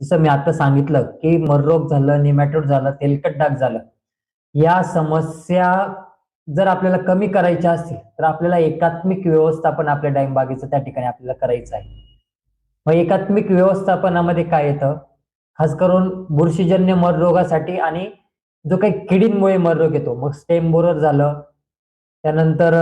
जसं मी आता सांगितलं की मररोग झालं, निमॅटोड झालं, तेलकट डाग झालं, या समस्या जर आपल्याला कमी करायच्या असतील तर आपल्याला एकात्मिक व्यवस्थापन आपल्या डाळिंब बागेचं त्या ठिकाणी आपल्याला करायचं आहे. मग एकात्मिक व्यवस्थापनामध्ये काय येतं, खास करून बुरशीजन्य मररोगासाठी आणि जो काही किडींमुळे मररोग येतो, मग स्टेम बोरर झालं, त्यानंतर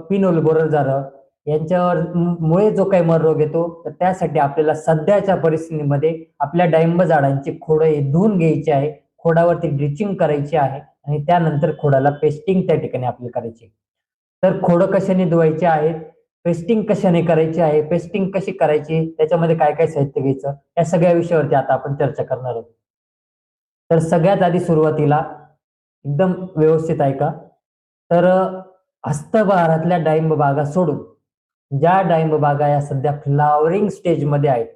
पिनोल बोरर झालं, यांच्यावर मुळे जो काही मररोग येतो, तर त्यासाठी आपल्याला सध्याच्या परिस्थितीमध्ये आपल्या डाळिंब झाडांची खोडं हे धुवून घ्यायची आहे, खोडावरती ड्रिचिंग करायची आहे आणि त्यानंतर खोडाला पेस्टिंग त्या ठिकाणी आपल्याला करायची. तर खोडं कशाने धुवायचे आहेत, पेस्टिंग कशाने करायची आहे, पेस्टिंग कशी करायची, त्याच्यामध्ये काय काय साहित्य घ्यायचं, या सगळ्या विषयावरती आता आपण चर्चा करणार आहोत. तर सगळ्यात आधी सुरुवातीला एकदम व्यवस्थित ऐका. तर हस्तबहारातल्या डाळिंब बागा सोडून ज्या डाळिंब बागा या सध्या फ्लॉवरिंग स्टेजमध्ये आहेत,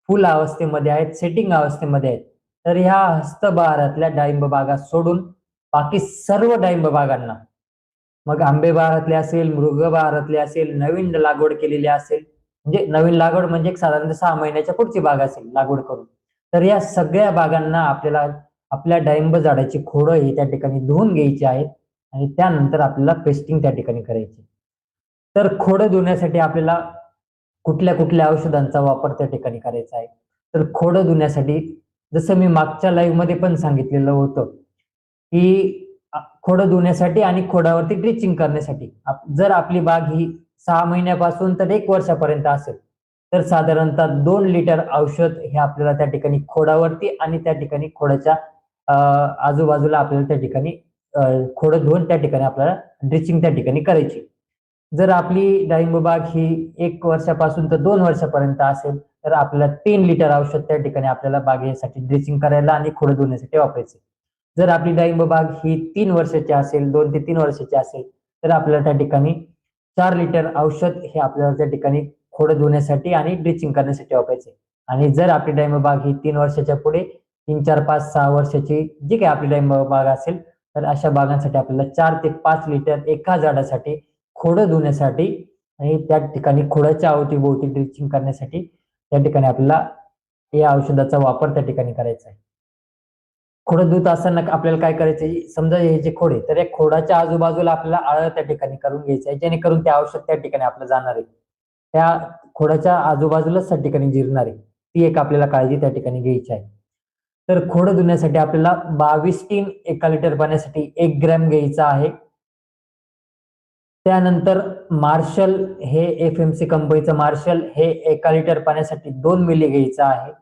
फुल अवस्थेमध्ये आहेत, सेटिंग अवस्थेमध्ये आहेत, तर ह्या हस्तबहारातल्या डाळिंब बागा सोडून बाकी सर्व डाळिंब बागांना, मग आंबे बहारातले असेल, मृग बहारातले असेल, नवीन लागवड केलेली असेल, म्हणजे नवीन लागवड म्हणजे एक साधारणतः 6 महिन्याच्या पुढची बाग असेल लागवड करून, तर या सगळ्या बागांना आपल्याला आपल्या डाळिंब झाडाची खोडं ही त्या ठिकाणी धुवून घ्यायची आहेत आणि त्यानंतर आपल्याला पेस्टिंग त्या ठिकाणी करायची. तर खोडं धुण्यासाठी आपल्याला कुठल्या कुठल्या औषधांचा वापर त्या ठिकाणी करायचा आहे. तर खोडं धुण्यासाठी जसं मी मागच्या लाईव्ह मध्ये पण सांगितलेलं होतं की खोडं धुण्यासाठी आणि खोडावरती ड्रिचिंग करण्यासाठी जर आपली बाग ही 6 महिन्यापासून तर 1 वर्षापर्यंत असेल, तर साधारणतः 2 लिटर औषध हे आपल्याला त्या ठिकाणी खोडावरती आणि त्या ठिकाणी खोडाच्या आजूबाजूला आपल्याला त्या ठिकाणी खोडं धुवून त्या ठिकाणी आपल्याला ड्रिचिंग त्या ठिकाणी करायची. जर आपली डाळिंब बाग ही 1 वर्षापासून तर 2 वर्षापर्यंत असेल, तर आपल्याला 3 लिटर औषध त्या ठिकाणी आपल्याला बागेसाठी ड्रिचिंग करायला आणि खोडं धुण्यासाठी वापरायचे. जर आपली डाळिंब बाग ही 3 वर्षाची असेल, 2 ते 3 वर्षाची असेल, तर आपल्याला त्या ठिकाणी 4 लिटर औषध हे आपल्याला त्या ठिकाणी खोडं धुण्यासाठी आणि ड्रिचिंग करण्यासाठी वापरायचे. आणि जर आपली डाळिंब बाग ही 3 वर्षाच्या पुढे 3, 4, 5, 6 वर्षाची जी काही आपली डाळिंब बाग असेल, तर अशा बागांसाठी आपल्याला 4 ते 5 लिटर एका झाडासाठी खोडं धुण्यासाठी आणि त्या ठिकाणी खोडाच्या अवतीभोवती ड्रिचिंग करण्यासाठी त्या ठिकाणी आपल्याला या औषधाचा वापर त्या ठिकाणी करायचा आहे. खोडं धुत असताना आपल्याला काय करायचंय, समजा हे जे खोड आहे, तर या खोडाच्या आजूबाजूला आपल्याला आळं त्या ठिकाणी करून घ्यायचं आहे, जेणेकरून ते औषध त्या ठिकाणी आपलं जाणार आहे. त्या खोडाच्या आजूबाजूलाच त्या ठिकाणी जिरणार आहे. ती एक आपल्याला काळजी त्या ठिकाणी घ्यायची आहे. तर खोडं धुण्यासाठी आपल्याला 22 टीन 1 लिटर पाण्यासाठी 1 ग्रॅम घ्यायचा आहे. त्यानंतर मार्शल हे एफएमसी कंपनीचं मार्शल हे 1 लिटर पाण्यासाठी 2 मिली घ्यायचं आहे.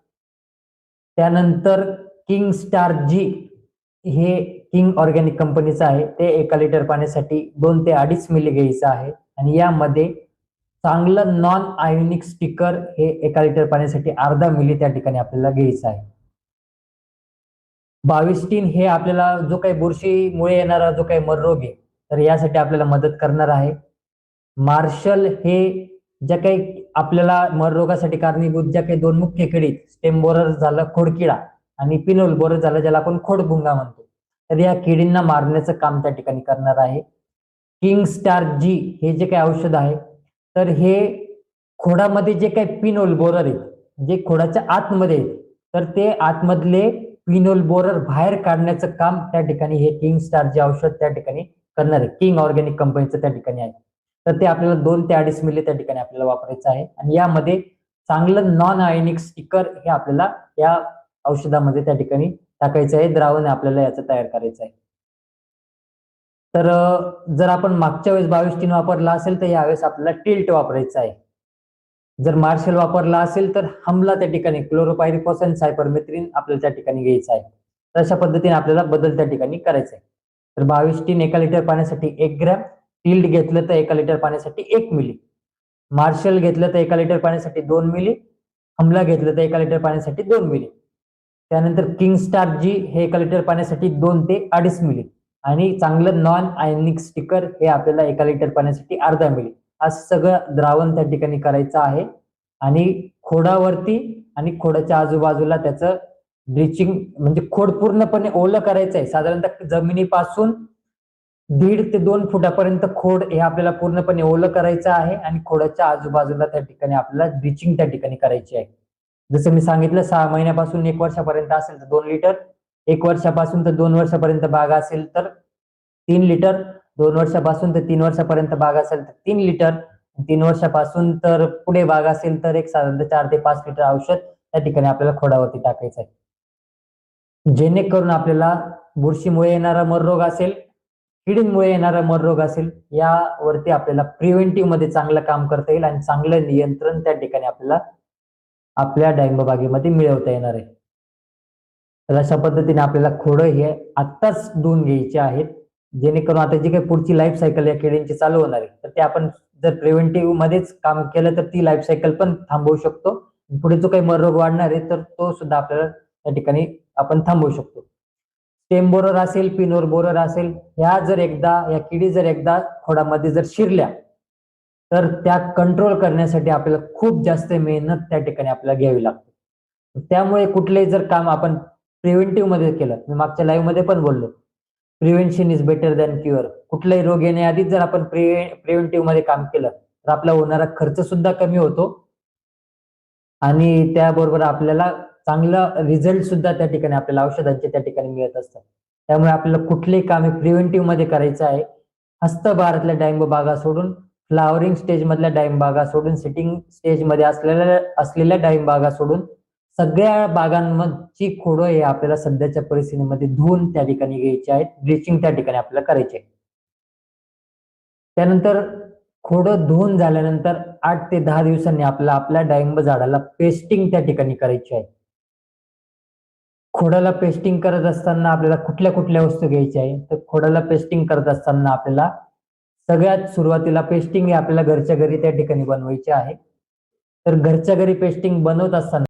त्यानंतर किंग स्टार जी हे किंग ऑर्गॅनिक कंपनीचं आहे, ते 1 लिटर पाण्यासाठी 2 ते 2.5 मिली घ्यायचं आहे. आणि यामध्ये चांगलं नॉन आयोनिक स्टिकर हे 1 लिटर पाण्यासाठी अर्धा मिली त्या ठिकाणी आपल्याला घ्यायचं आहे. 22 टीन हे आपल्याला जो काही बुरशीमुळे येणारा जो काही मररोग आहे, तर यासाठी आपल्याला मदत करणार आहे. मार्शल हे ज्या काही आपल्याला मररोगासाठी कारणीभूत ज्या काही 2 मुख्य किडी, स्टेम बोरर झालं खोडकिडा आणि पिनोल बोरर झालं ज्याला आपण खोडभुंगा म्हणतो, तर या किडींना मारण्याचं काम त्या ठिकाणी करणार आहे. किंग स्टार जी हे जे काही औषध आहे, तर हे खोडामध्ये जे काही पिनोल बोरर आहेत, जे खोडाच्या आतमध्ये आहेत, तर ते आतमधले पिनोल बोरर बाहेर काढण्याचं काम त्या ठिकाणी हे किंग स्टार जे औषध त्या ठिकाणी करणार आहे. किंग ऑर्गॅनिक कंपनीचं त्या ठिकाणी आहे. तर ते आपल्याला 2 ते 2.5 मिली त्या ठिकाणी आपल्याला वापरायचं आहे. आणि यामध्ये चांगलं नॉन आयोनिक स्टिकर हे आपल्याला या औषधामध्ये त्या ठिकाणी टाकायचं आहे. द्रावण आपल्याला याचं तयार करायचं आहे. तर जर आपण मागच्या वेळेस 22 टीन वापरला असेल, तर यावेळेस आपल्याला टिल्ट वापरायचं आहे. जर मार्शल वापरला असेल तर हमला त्या ठिकाणी क्लोरोपायरिफॉस सायपरमेथ्रिन आपल्याला त्या ठिकाणी घ्यायचं आहे. तर अशा पद्धतीने आपल्याला बदल त्या ठिकाणी करायचा आहे. तर 22 टीन 1 लिटर पाण्यासाठी 1 ग्रॅम, टिल्ट घेतलं तर 1 लिटर पाण्यासाठी 1 मिली, मार्शल घेतलं तर 1 लिटर पाण्यासाठी 2 मिली, हमला घेतलं तर 1 लिटर पाण्यासाठी 2 मिली. त्यानंतर किंग स्टार जी हे 1 लिटर पाण्यासाठी 2 ते 2.5 मिली आणि चांगलं नॉन आयोनिक स्टिकर हे आपल्याला 1 लिटर पाण्यासाठी अर्धा मिली असं सगळं द्रावण त्या ठिकाणी करायचं आहे. आणि खोडावरती आणि खोडाच्या आजूबाजूला त्याचं ब्लिचिंग म्हणजे खोड पूर्णपणे ओलं करायचं आहे. साधारणतः जमिनीपासून 1.5 ते 2 फुटापर्यंत खोड हे आपल्याला पूर्णपणे ओलं करायचं आहे आणि खोडाच्या आजूबाजूला त्या ठिकाणी आपल्याला ब्लिचिंग त्या ठिकाणी करायची आहे. जसं मी सांगितलं 6 महिन्यापासून 1 वर्षापर्यंत असेल तर 2 लिटर, 1 वर्षापासून तर 2 वर्षापर्यंत बाग असेल तर 3 लिटर, 2 वर्षापासून तर 3 वर्षापर्यंत बाग असेल तर 3 लिटर, 3 वर्षापासून तर पुढे बाग असेल तर एक साधारणतः 4 ते 5 लिटर औषध त्या ठिकाणी आपल्याला खोडावरती टाकायचं आहे. जेणेकरून आपल्याला बुरशीमुळे येणारा मर रोग असेल, किडींमुळे येणारा मर रोग असेल, यावरती आपल्याला प्रिव्हेंटिव्ह मध्ये चांगलं काम करता येईल आणि चांगलं नियंत्रण त्या ठिकाणी आपल्याला आपल्या डाळिंब बागेमध्ये मिळवता येणार आहे. तर अशा पद्धतीने आपल्याला खोडं हे आत्ताच धुवून घ्यायचे आहेत, जेणेकरून आता जी काही पुढची लाईफ सायकल या किडींची चालू होणार आहे, तर ते आपण जर प्रिव्हेंटिव्ह मध्येच काम केलं तर ती लाईफ सायकल पण थांबवू शकतो. पुढे जो काही मर रोग वाढणार आहे तर तो सुद्धा आपल्याला त्या ठिकाणी आपण थांबवू शकतो. स्टेम बोरर असेल, पिनोर बोरर असेल, या किडी जर एकदा खोडामध्ये जर शिरल्या तर त्या कंट्रोल करण्यासाठी आपल्याला खूप जास्त मेहनत त्या ठिकाणी आपल्याला घ्यावी लागते. त्यामुळे कुठलेही जर काम आपण प्रिव्हेंटिव्ह मध्ये केलं, मी मागच्या लाईव्ह मध्ये पण बोललो, prevention is better than cure. कुठलाही रोग येण्याआधीच जर आपण प्रिव्हेंटिव्ह मध्ये काम केलं तर आपला होणारा खर्च सुद्धा कमी होतो आणि त्याबरोबर आपल्याला चांगला रिझल्ट सुद्धा त्या ठिकाणी आपल्याला औषधांचे त्या ठिकाणी मिळत असतात. त्यामुळे आपल्याला कुठलेही काम प्रिव्हेंटिव्ह मध्ये करायचं आहे. हस्तबहारातल्या डाळिंब बागा सोडून, फ्लावरिंग स्टेज मधल्या डाळिंब बागा सोडून, सिटिंग स्टेज मध्ये असलेल्या डाळिंब बागा सोडून सगळ्या बागांची खोडं हे आपल्याला सध्याच्या परिस्थितीमध्ये धुवून त्या ठिकाणी घ्यायचे आहेत. ब्लिचिंग त्या ठिकाणी आपल्याला करायचे आहे. त्यानंतर खोडं धुवून झाल्यानंतर 8 ते 10 दिवसांनी आपल्या डाळिंब झाडाला पेस्टिंग त्या ठिकाणी करायची आहे. खोडाला पेस्टिंग करत असताना आपल्याला कुठल्या कुठल्या वस्तू घ्यायच्या आहे, तर खोडाला पेस्टिंग करत असताना आपल्याला सगळ्यात सुरुवातीला पेस्टिंग हे आपल्याला घरच्या घरी त्या ठिकाणी बनवायचे आहे. तर घरच्या घरी पेस्टिंग बनवत असताना